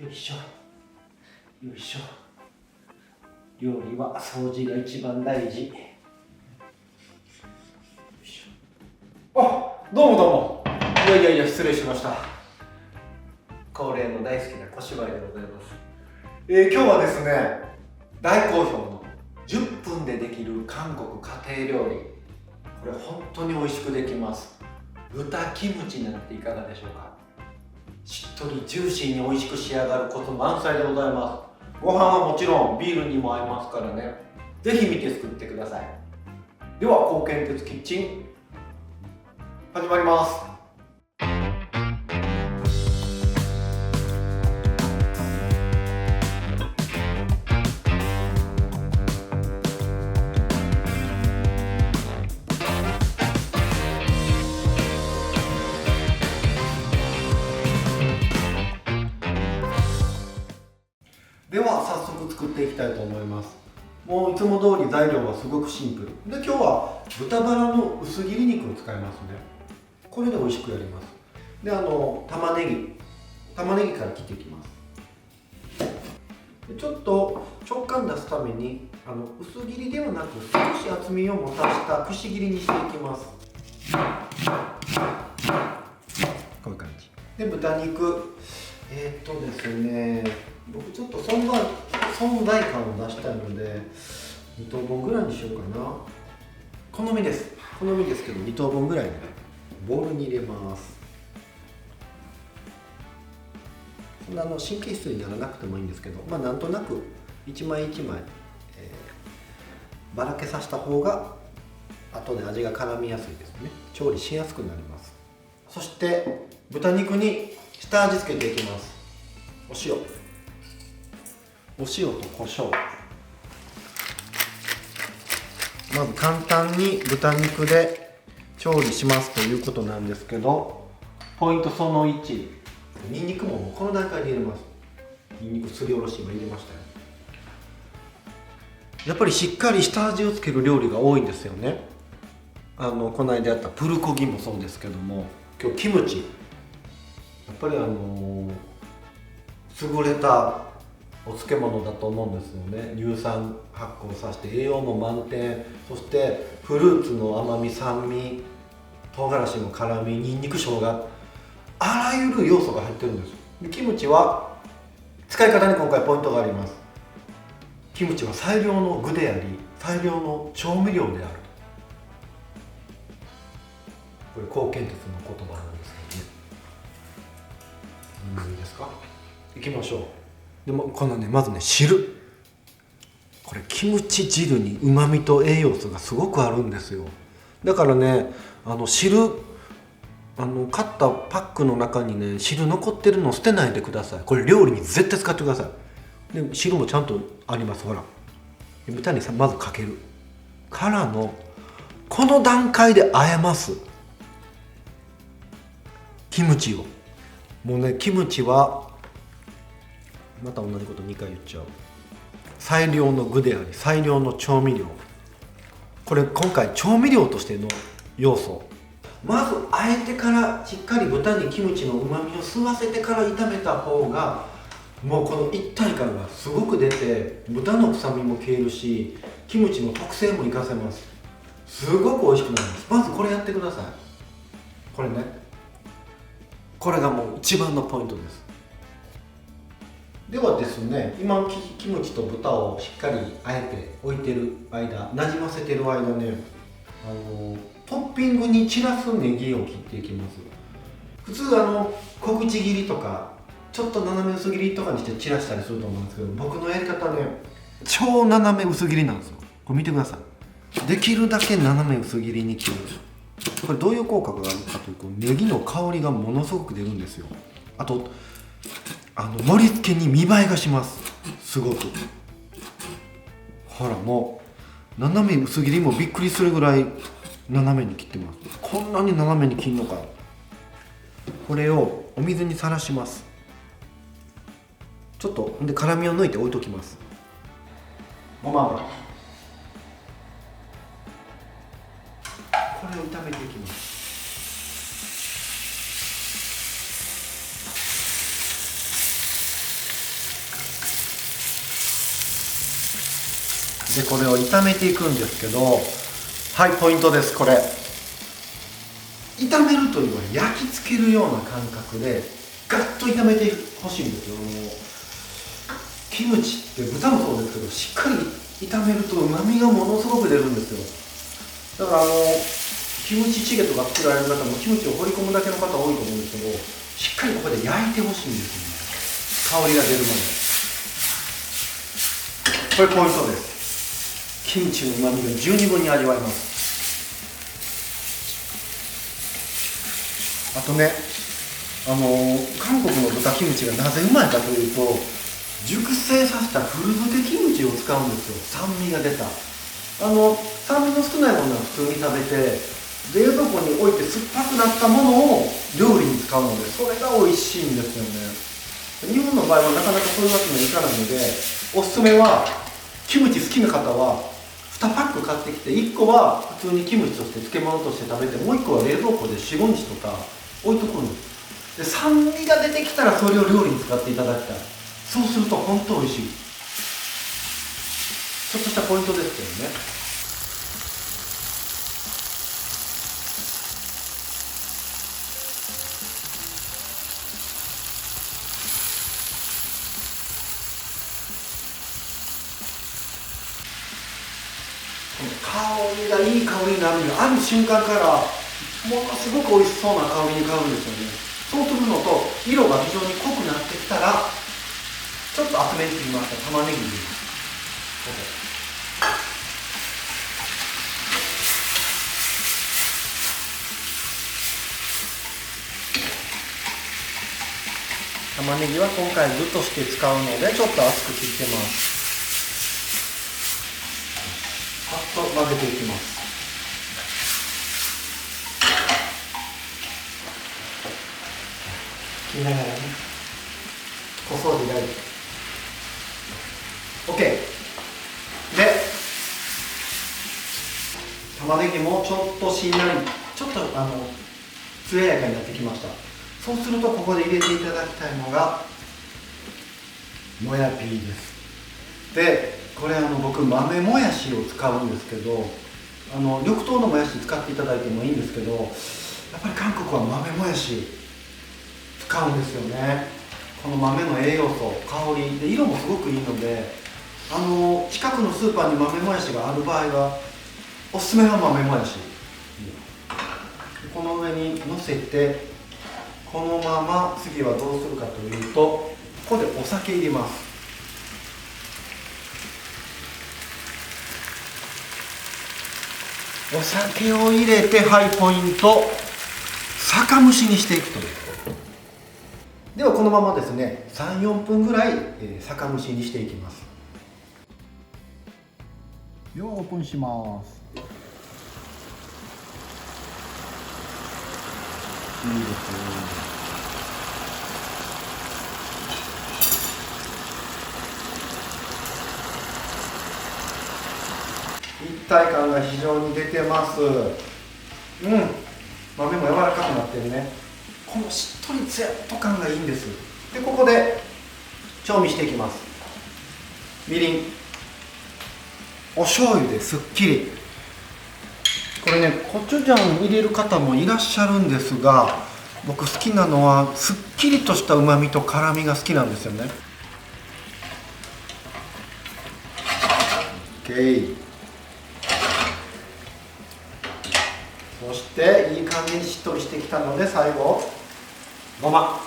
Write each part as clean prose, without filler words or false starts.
よいしょよいしょ。料理は掃除が一番大事。よいしょ。あ、どうもどうも。いや失礼しました。恒例の大好きな小芝居でございます。今日はですね、大好評の10分でできる韓国家庭料理、これ本当に美味しくできます。豚キムチなんていかがでしょうか。しっとりジューシーに美味しく仕上がるコツ満載でございます。ご飯はもちろんビールにも合いますからね、ぜひ見て作ってください。では高健鉄キッチン始まります。では早速作っていきたいと思います。もういつも通り材料はすごくシンプルで、今日は豚バラの薄切り肉を使いますね。これで美味しくやります。で、玉ねぎから切っていきます。でちょっと食感出すために薄切りではなく少し厚みを持たしたくし切りにしていきます。こういう感じで、豚肉ですね、僕ちょっと存在感を出したいので2等分ぐらいにしようかな。好みですけど2等分ぐらいにボウルに入れます。そんな神経質にならなくてもいいんですけど、なんとなく一枚一枚、ばらけさせた方が後で味が絡みやすいですね。調理しやすくなります。そして豚肉に下味付けていきます。お塩と胡椒。まず簡単に豚肉で調理しますということなんですけど、ポイントその1、ニンニクもこの段階で入れます。ニンニクすりおろし今入れましたよ。やっぱりしっかり下味をつける料理が多いんですよね。この間やったプルコギもそうですけども、今日キムチ、やっぱり優れたお漬物だと思うんですよね。乳酸発酵させて栄養も満点、そしてフルーツの甘み、酸味、唐辛子の辛み、ニンニク、生姜、あらゆる要素が入ってるんです。でキムチは使い方に今回ポイントがあります。キムチは最良の具であり最良の調味料である。これ高健鉄の言葉なんですけどね。いいですか。いきましょう。でもこのね、まずね、汁、これキムチ汁にうまみと栄養素がすごくあるんですよ。だからね、汁買ったパックの中にね、汁残ってるのを捨てないでください。これ料理に絶対使ってください。で汁もちゃんとあります。ほら、豚にまずかけるからのこの段階で和えます、キムチを。もうね、キムチはまた同じこと2回言っちゃう。最良の具であり最良の調味料。これ今回調味料としての要素、まずあえてからしっかり豚にキムチのうまみを吸わせてから炒めた方が、もうこの一体感がすごく出て、豚の臭みも消えるしキムチの特性も活かせます。すごく美味しくなります。まずこれやってください。これね、これがもう一番のポイントです。ではですね、今キムチと豚をしっかりあえて置いてる間、なじませてる間ね、トッピングに散らすネギを切っていきます。普通小口切りとかちょっと斜め薄切りとかにして散らしたりすると思うんですけど、僕のやり方ね、超斜め薄切りなんですよ。これ見てください。できるだけ斜め薄切りに切る。これどういう効果があるかというと、ネギの香りがものすごく出るんですよ。あと盛り付けに見栄えがします。すごく。ほら、もう斜め薄切りもびっくりするぐらい斜めに切ってます。こんなに斜めに切るのか。これをお水にさらします。ちょっとで辛みを抜いて置いときます。ごま油、これを炒めていきます。でこれを炒めていくんですけど、はい、ポイントです。これ炒めるというより焼き付けるような感覚でガッと炒めてほしいんですよ。キムチって豚もそうですけど、しっかり炒めると旨味がものすごく出るんですよ。だからキムチチゲとか作られる方もキムチを放り込むだけの方多いと思うんですけど、しっかりここで焼いてほしいんですよね、香りが出るまで。これポイントです。キムチの旨味が十二分に味わえます。あとね、韓国の豚キムチがなぜうまいかというと、熟成させた古漬けキムチを使うんですよ。酸味が出た酸味の少ないものは普通に食べて、冷蔵庫に置いて酸っぱくなったものを料理に使うので、それが美味しいんですよね。日本の場合はなかなかそういうわけにはいかないので、おすすめはキムチ好きな方は2パック買ってきて、1個は普通にキムチとして漬物として食べて、もう1個は冷蔵庫で 4,5 日とか置いとくんです。で酸味が出てきたらそれを料理に使っていただきたい。そうすると本当美味しい。ちょっとしたポイントですけどね。この香りがいい香りになるので、ある瞬間からものすごく美味しそうな香りに変わるんですよね。そうするのと、色が非常に濃くなってきたら、ちょっと厚めに切りました玉ねぎ入れます。玉ねぎは今回具として使うのでちょっと厚く切ってます。さっと混ぜていきます。切りながらね、小掃除大事。 OK で、玉ねぎもちょっとしんなり、ちょっと艶やかになってきました。そうするとここで入れていただきたいのがもやピーです。でこれ僕豆もやしを使うんですけど、緑豆のもやし使っていただいてもいいんですけど、やっぱり韓国は豆もやし使うんですよね。この豆の栄養素、香りで色もすごくいいので、近くのスーパーに豆もやしがある場合はおすすめは豆もやし。この上にのせて、このまま次はどうするかというと、ここでお酒入れます。お酒を入れて、はい、ポイント、酒蒸しにしていくという。ではこのままですね、3、4分ぐらい酒蒸しにしていきます。オープンします。いいですね。一体感が非常に出てます。豆も柔らかくなってるね。このしっとりツヤっと感がいいんです。でここで調味していきます。みりん、お醤油ですっきり。これね、コチュジャン入れる方もいらっしゃるんですが、僕好きなのはすっきりとしたうまみと辛みが好きなんですよね。 OK。 そしていい感じにしっとりしてきたので、最後ごま。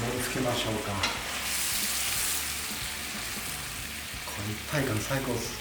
盛り付けましょうか。この一体感最高です。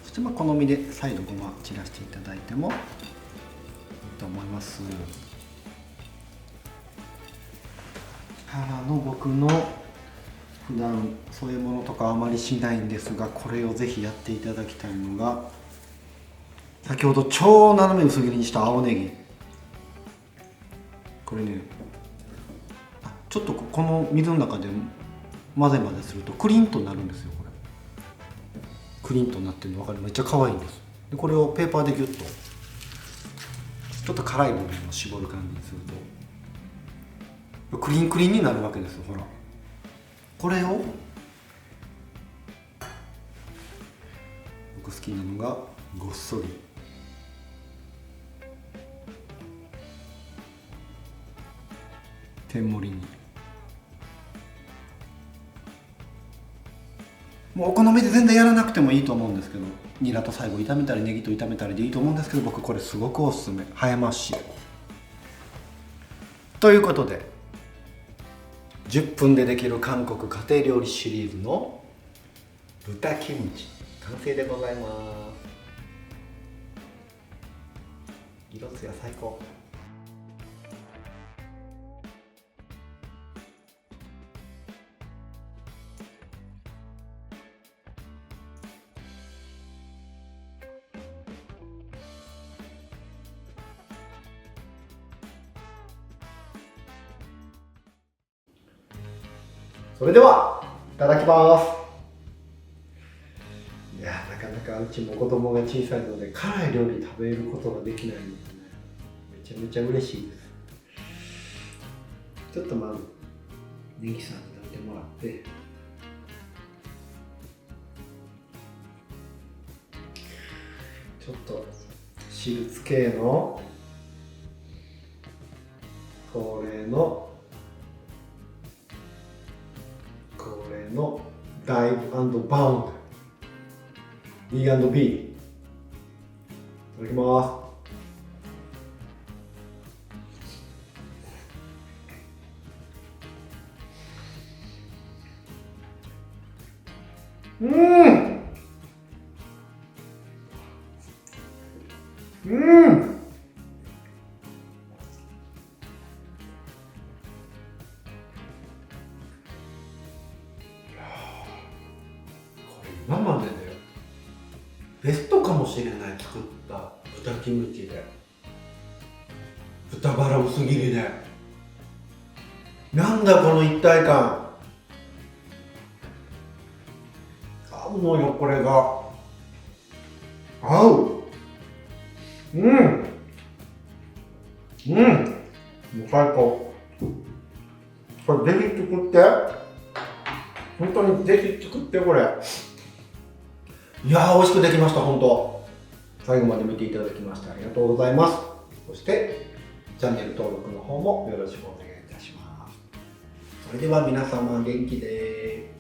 そして好みで再度ごま散らしていただいてもいいと思います。からの僕の普段そういうものとかあまりしないんですが、これをぜひやっていただきたいのが、先ほど超斜め薄切りにした青ネギ、これね、ちょっとこの水の中で混ぜ混ぜするとクリンとなるんですよ。これクリンとなってるの分かる？めっちゃ可愛いんです。でこれをペーパーでギュッとちょっと辛い部分を絞る感じにするとクリンクリンになるわけですよ。ほら、これを僕好きなのがごっそり天盛りに、もうお好みで全然やらなくてもいいと思うんですけど、ニラと最後炒めたりネギと炒めたりでいいと思うんですけど、僕これすごくおすすめ、映えますし。ということで10分でできる韓国家庭料理シリーズの豚キムチ完成でございます。色艶最高。それではいただきます。いや、なかなかうちも子供が小さいので辛い料理食べることができないのでね、めちゃめちゃ嬉しいです。ちょっとまずネギさんに食べてもらって、ちょっと汁つけのこれのダイブ&バウンド D&B いただきます。生でね、ベストかもしれない。作った豚キムチで豚バラ薄切りで、なんだこの一体感。合うのよ、これが合う。もう最高。これぜひ作って、本当にぜひ作って。これいやー、美味しくできました。本当最後まで見ていただきましてありがとうございます。そしてチャンネル登録の方もよろしくお願いいたします。それでは皆様元気で